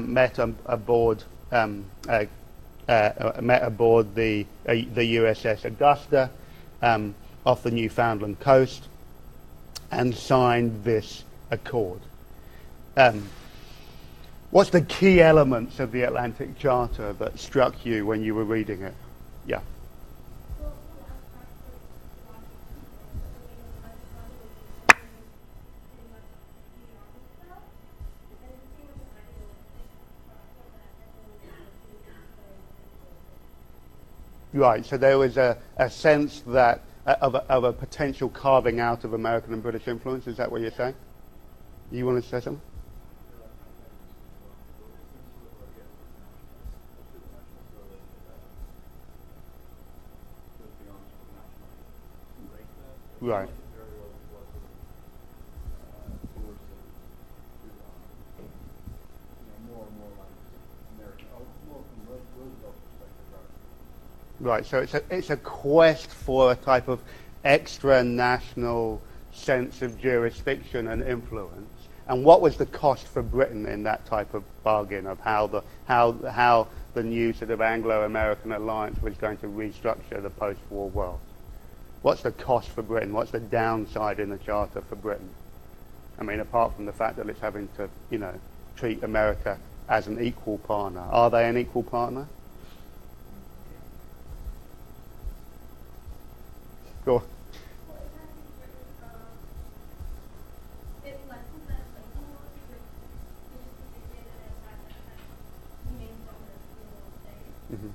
met aboard the USS Augusta off the Newfoundland coast and signed this accord. What's the key elements of the Atlantic Charter that struck you when you were reading it? Yeah. Right, so there was a sense that of a potential carving out of American and British influence. Is that what you're saying? You want to say something? Right. Right, so it's a quest for a type of extra-national sense of jurisdiction and influence. And what was the cost for Britain in that type of bargain of how the new sort of Anglo-American alliance was going to restructure the post-war world? What's the cost for Britain? What's the downside in the Charter for Britain? I mean, apart from the fact that it's having to, treat America as an equal partner. Are they an equal partner? Go on. Mm-hmm.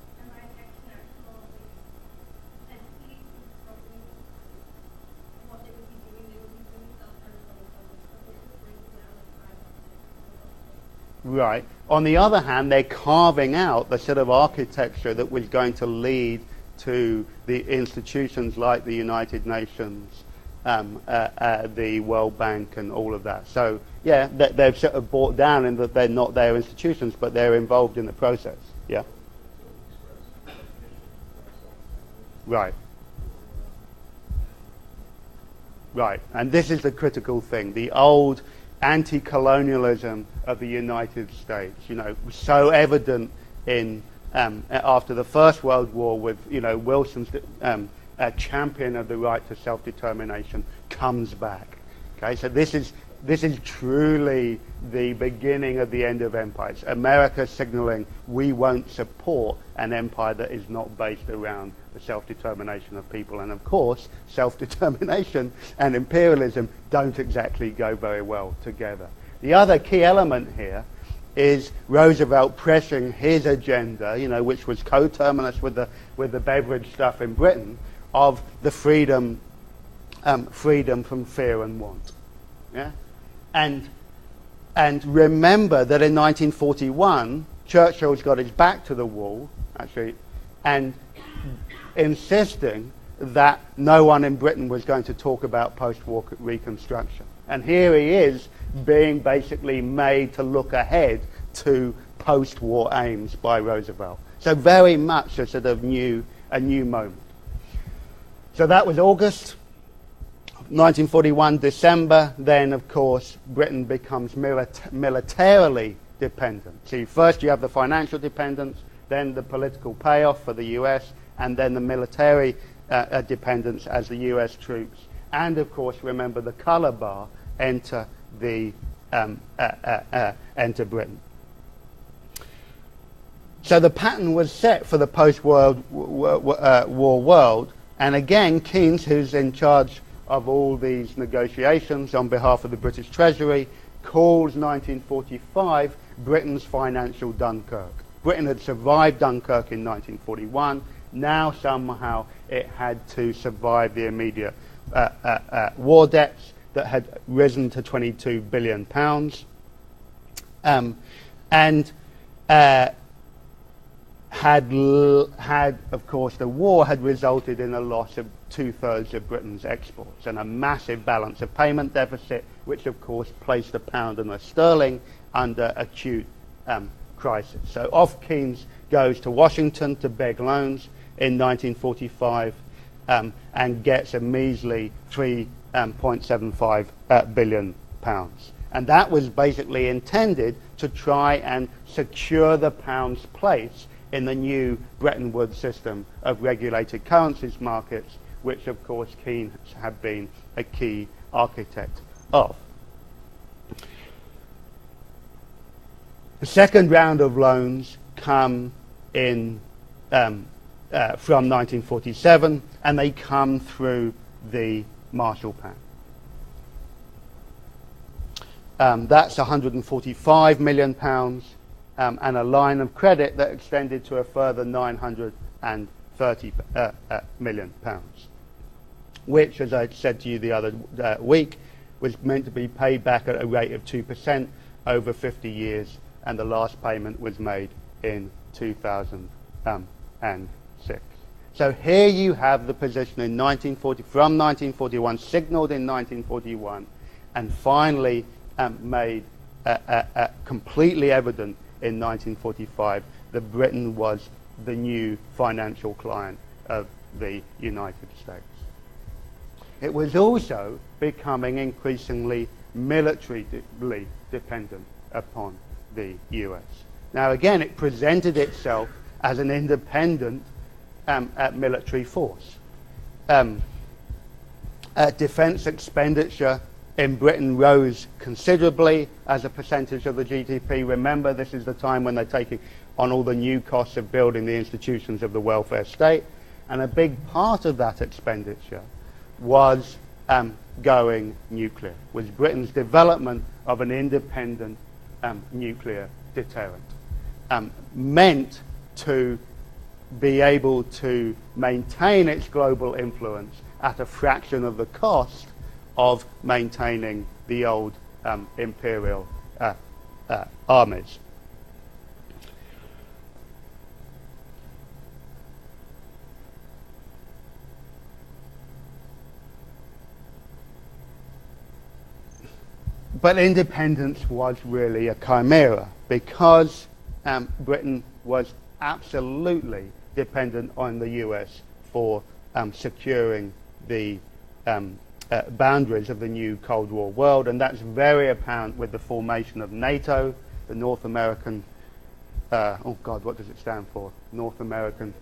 Right. On the other hand, they're carving out the sort of architecture that was going to lead to the institutions like the United Nations, the World Bank, and all of that. So, yeah, they've sort of brought down in that they're not their institutions, but they're involved in the process. Yeah. Right. Right. And this is the critical thing. The old anti-colonialism of the United States, was so evident in after the First World War with, Wilson's champion of the right to self-determination comes back. Okay, so this is truly the beginning of the end of empires. America signaling we won't support an empire that is not based around the self-determination of people. And of course, self-determination and imperialism don't exactly go very well together. The other key element here is Roosevelt pressing his agenda, which was coterminous with the Beveridge stuff in Britain, of the freedom from fear and want. Yeah, and remember that in 1941, Churchill's got his back to the wall, actually, and insisting that no one in Britain was going to talk about post-war reconstruction. And here he is being basically made to look ahead to post-war aims by Roosevelt. So very much a sort of new moment. So that was August 1941, December. Then, of course, Britain becomes militarily dependent. So first you have the financial dependence, then the political payoff for the US, and then the military dependence as the US troops, and of course, remember the colour bar, enter Britain. So the pattern was set for the post-World War world, and again, Keynes, who's in charge of all these negotiations on behalf of the British Treasury, calls 1945 Britain's financial Dunkirk. Britain had survived Dunkirk in 1941. Now somehow it had to survive the immediate war debts that had risen to £22 billion. Had, of course, the war had resulted in a loss of 2/3 of Britain's exports and a massive balance of payment deficit, which, of course, placed the pound and the sterling under acute crisis. So off Keynes goes to Washington to beg loans in 1945 and gets a measly £3.75 billion. And that was basically intended to try and secure the pound's place in the new Bretton Woods system of regulated currencies markets, which of course Keynes had been a key architect of. The second round of loans come in from 1947, and they come through the Marshall Plan. That's £145 million and a line of credit that extended to a further £930 million, which, as I said to you the other week, was meant to be paid back at a rate of 2% over 50 years, and the last payment was made in 2006. So here you have the position from 1941, signalled in 1941, and finally made completely evident in 1945 that Britain was the new financial client of the United States. It was also becoming increasingly militarily dependent upon the US. Now again, it presented itself as an independent military force. Defence expenditure in Britain rose considerably as a percentage of the GDP. Remember, this is the time when they're taking on all the new costs of building the institutions of the welfare state, and a big part of that expenditure was going nuclear, was Britain's development of an independent nuclear deterrent, meant to be able to maintain its global influence at a fraction of the cost of maintaining the old imperial armies. But independence was really a chimera, because Britain was absolutely dependent on the US for securing the boundaries of the new Cold War world, and that's very apparent with the formation of NATO, the North American, oh God, what does it stand for? North American,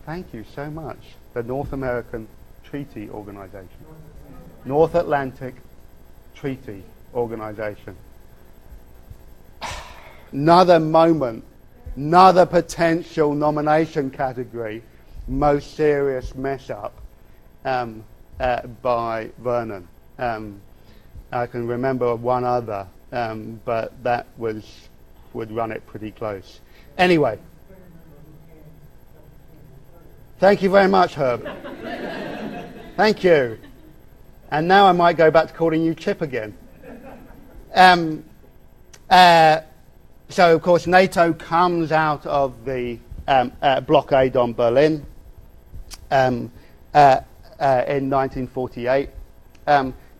thank you so much, the North American Treaty Organization. North Atlantic Treaty Organization. Another moment, another potential nomination category, most serious mess up by Vernon. I can remember one other, but that would run it pretty close. Anyway, thank you very much, Herb. Thank you. And now I might go back to calling you Chip again. So, of course, NATO comes out of the blockade on Berlin in 1948.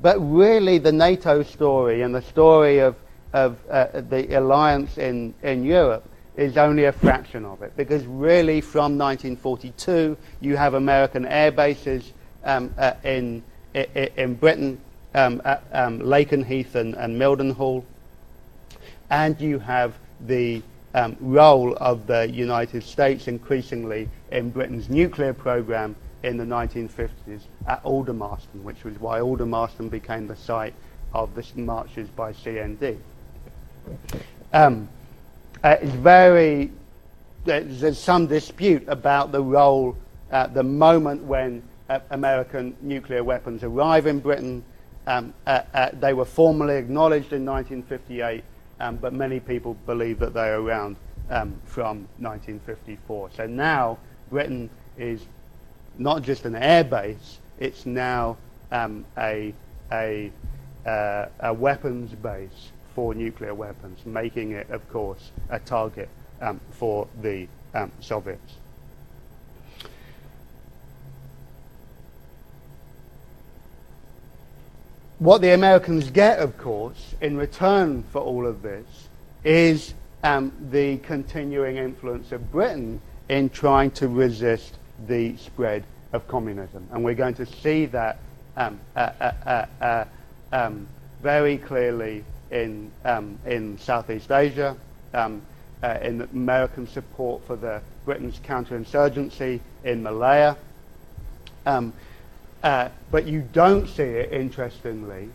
But really the NATO story and the story of the alliance in Europe is only a fraction of it, because really from 1942 you have American air bases in Britain, Lakenheath and Mildenhall, and you have the role of the United States increasingly in Britain's nuclear program in the 1950s at Aldermaston, which was why Aldermaston became the site of the marches by CND. There's some dispute about the role at the moment when American nuclear weapons arrive in Britain. They were formally acknowledged in 1958, but many people believe that they are around from 1954. So now Britain is not just an air base, it's now a weapons base for nuclear weapons, making it, of course, a target for the Soviets. What the Americans get, of course, in return for all of this is the continuing influence of Britain in trying to resist the spread of communism. And we're going to see that very clearly in Southeast Asia, in American support for Britain's counterinsurgency in Malaya. But you don't see it, interestingly,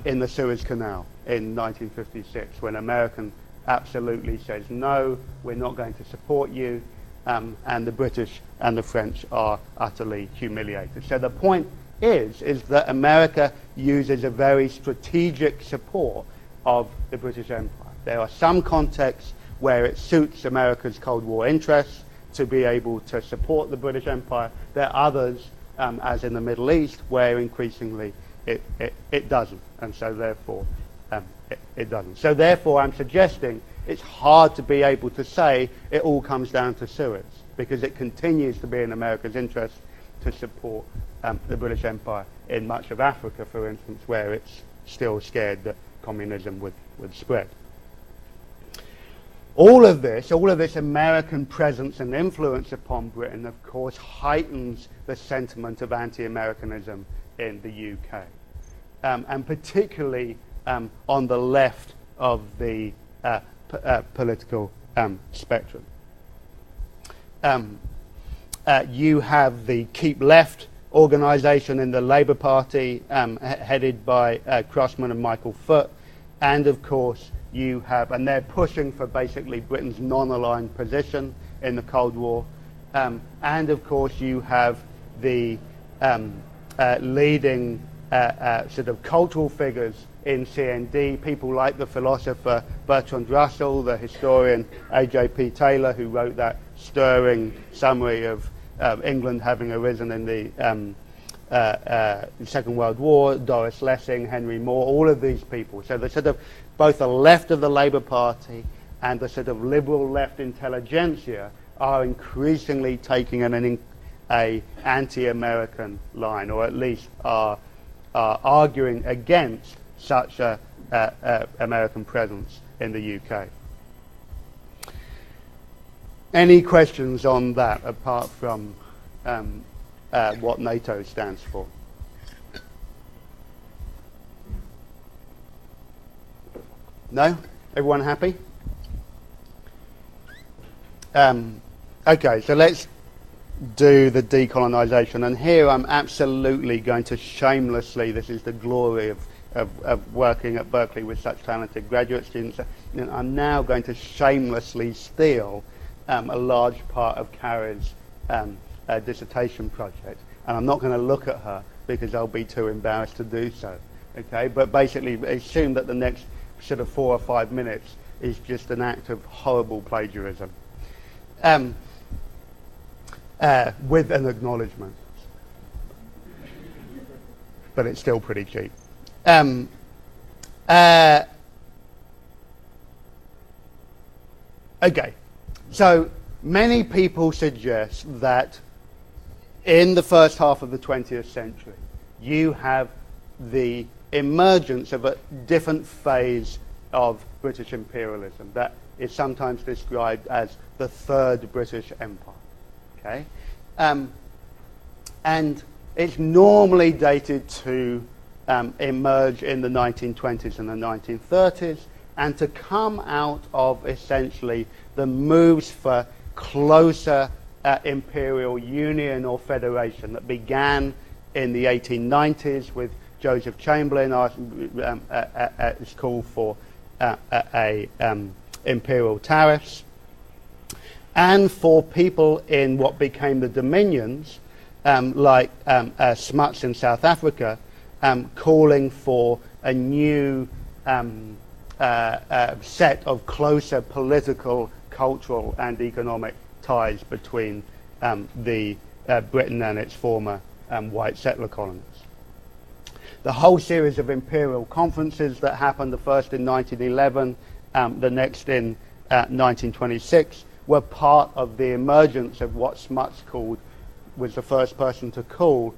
in the Suez Canal in 1956, when American absolutely says, no, we're not going to support you, and the British and the French are utterly humiliated. So the point is that America uses a very strategic support of the British Empire. There are some contexts where it suits America's Cold War interests to be able to support the British Empire. There are others, as in the Middle East, where increasingly it doesn't, and so therefore it doesn't. So therefore I'm suggesting it's hard to be able to say it all comes down to Suez, because it continues to be in America's interest to support the British Empire in much of Africa, for instance, where it's still scared that communism would spread. All of this American presence and influence upon Britain, of course, heightens the sentiment of anti-Americanism in the UK, and particularly on the left of the political spectrum. You have the Keep Left organisation in the Labour Party, headed by Crossman and Michael Foot, and of course you have, and they're pushing for basically Britain's non-aligned position in the Cold War, and of course you have the leading sort of cultural figures in CND, people like the philosopher Bertrand Russell, the historian A.J.P. Taylor, who wrote that stirring summary of England having arisen in the Second World War, Doris Lessing, Henry Moore, all of these people. So the sort of both the left of the Labour Party and the sort of liberal left intelligentsia are increasingly taking an anti-American line, or at least are arguing against such a American presence in the UK. Any questions on that, apart from what NATO stands for? No? Everyone happy? Okay, so let's do the decolonisation. And here I'm absolutely going to shamelessly, this is the glory of working at Berkeley with such talented graduate students, I'm now going to shamelessly steal a large part of Kara's dissertation project. And I'm not going to look at her because I'll be too embarrassed to do so. Okay, but basically assume that the next sort of 4 or 5 minutes is just an act of horrible plagiarism. With an acknowledgement. But it's still pretty cheap. Okay, so many people suggest that in the first half of the 20th century, you have the emergence of a different phase of British imperialism that is sometimes described as the Third British Empire. Okay, and it's normally dated to emerge in the 1920s and the 1930s, and to come out of essentially the moves for closer imperial union or federation that began in the 1890s with Joseph Chamberlain his call for imperial tariffs, and for people in what became the Dominions, like Smuts in South Africa, calling for a new set of closer political, cultural and economic ties between Britain and its former white settler colonies. The whole series of imperial conferences that happened, the first in 1911, the next in 1926, were part of the emergence of what Smuts was the first person to call